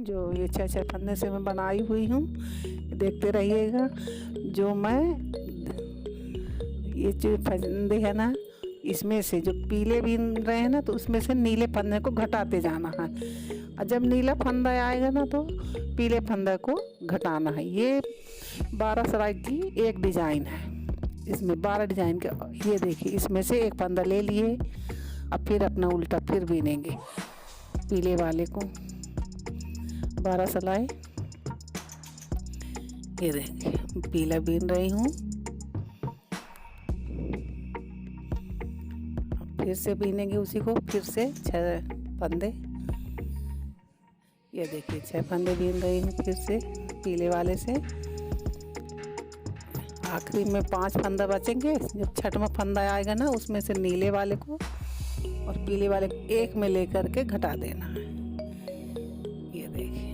जो ये 6-6 फंदे से मैं बनाई हुई हूँ, देखते रहिएगा। जो मैं ये जो फंदे है ना, इसमें से जो पीले बीन रहे हैं ना, तो उसमें से नीले फंदे को घटाते जाना है। और जब नीला फंदा आएगा ना, तो पीले फंदे को घटाना है। ये 12 सिलाई की एक डिज़ाइन है। इसमें 12 डिज़ाइन के, ये देखिए, इसमें से एक फंदा ले लिए। अब फिर अपना उल्टा फिर बीनेंगे पीले वाले को 12 सिलाई। ये देखिए, पीला बीन रही हूँ। फिर से बीनेंगे उसी को, फिर से 6 फंदे। ये देखिए 6 फंदे बीन रही हूँ फिर से पीले वाले से। आखिरी में 5 फंदा बचेंगे। जब 6वां फंदा आएगा ना, उसमें से नीले वाले को और पीले वाले को एक में लेकर के घटा देना है। ये देखिए,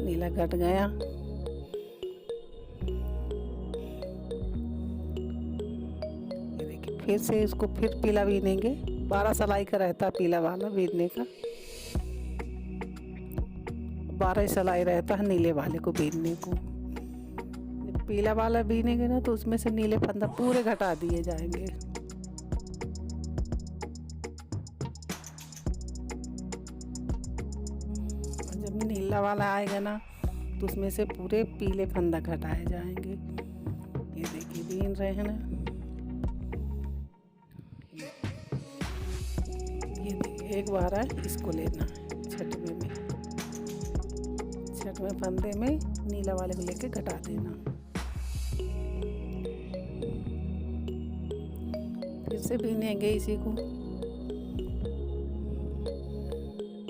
नीला घट गया। ये देखिए, फिर से इसको फिर पीला बीनेंगे। 12 सिलाई का रहता है पीला वाला बीनने का, 12 सिलाई रहता है नीले वाले को बीनने को। जब पीला वाला बीनेंगे ना, तो उसमें से नीले फंदा पूरे घटा दिए जाएंगे। और जब नीला वाला आएगा ना, तो उसमें से पूरे पीले फंदा घटाए जाएंगे। ये देखिए, बीन रहे हैं ना। ये देखिए, एक बार है, इसको लेना है 6वें फंदे में नीला वाले को लेके घटा देना। फिर से बीनेंगे इसी को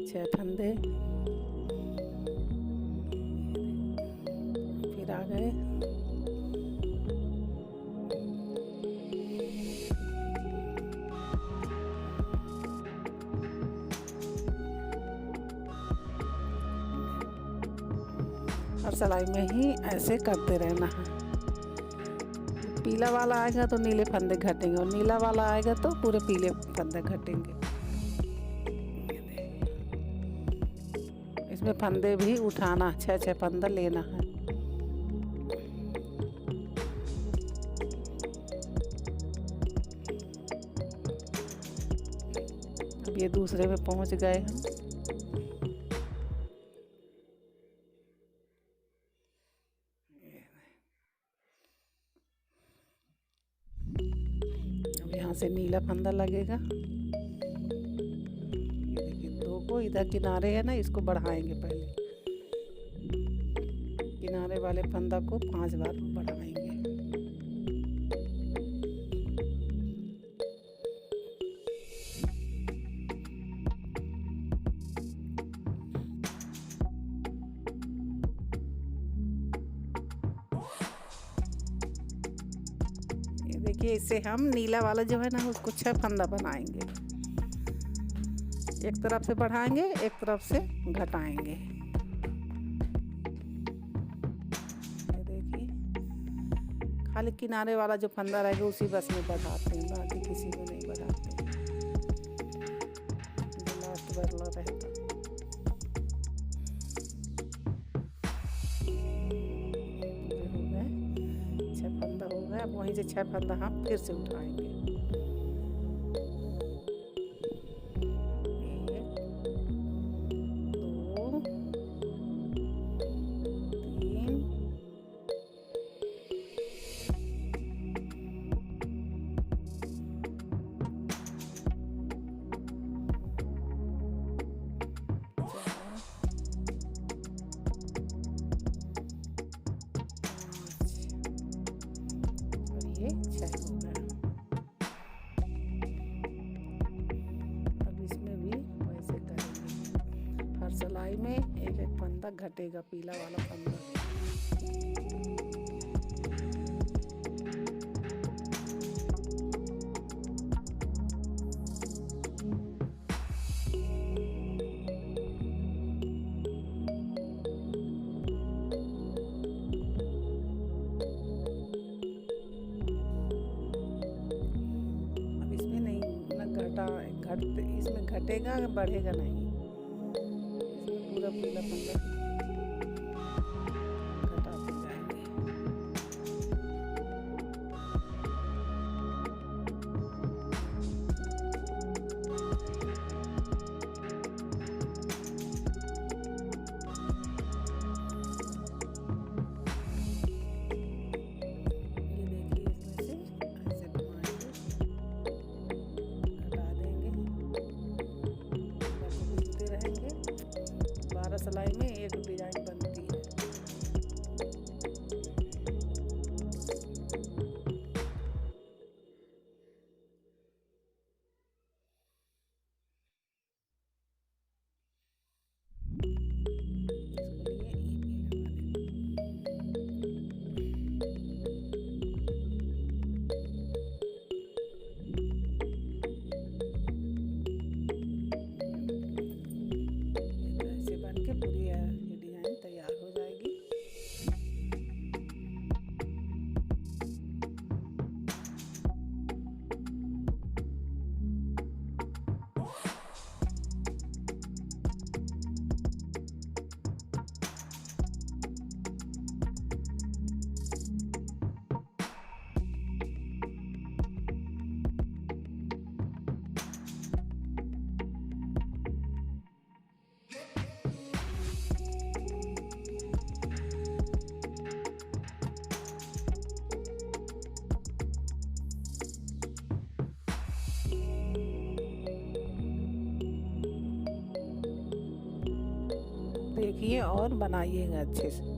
6 फंदे। फिर आ गए। हर सिलाई में ही ऐसे करते रहना है। पीला वाला आएगा तो नीले फंदे घटेंगे, और नीला वाला आएगा तो पूरे पीले फंदे घटेंगे। इसमें फंदे भी उठाना, 6-6 फंदा लेना है। अब ये दूसरे में पहुंच गए हम। यहाँ से नीला फंदा लगेगा। ये देखिए, 2 को इधर किनारे है ना, इसको बढ़ाएंगे पहले। किनारे वाले फंदा को 5 बार बढ़ाएंगे। देखिए, इससे हम नीला वाला जो है ना, उसको 6 फंदा बनाएंगे। एक तरफ से बढ़ाएंगे, एक तरफ से घटाएंगे। ये देखिए, खाली किनारे वाला जो फंदा रहेगा उसी बस में बढ़ाते हैं, बाकी किसी में नहीं बढ़ाते। जो लास्ट वाला रहता। अब वहीं से 6 फंदा हम फिर से उठाएंगे। 1 2 3 ये 6 हो गया। अब इसमें भी वैसे करेंगे। हर सिलाई में एक एक फंदा घटेगा, पीला वाला फंदा। इसमें घटेगा, बढ़ेगा नहीं। इसमें पूरा पीला फंदा घटाते जाएंगे। ये देखिए इसमें से ऐसे घुमाएंगे, घटा देंगे, घूमते रहेंगे। 12 सिलाई में एक डिजाइन बनती है। ऐसे बन के पूरी ये डिजाइन तैयार हो जाएगी। देखिए और बनाइएगा अच्छे से।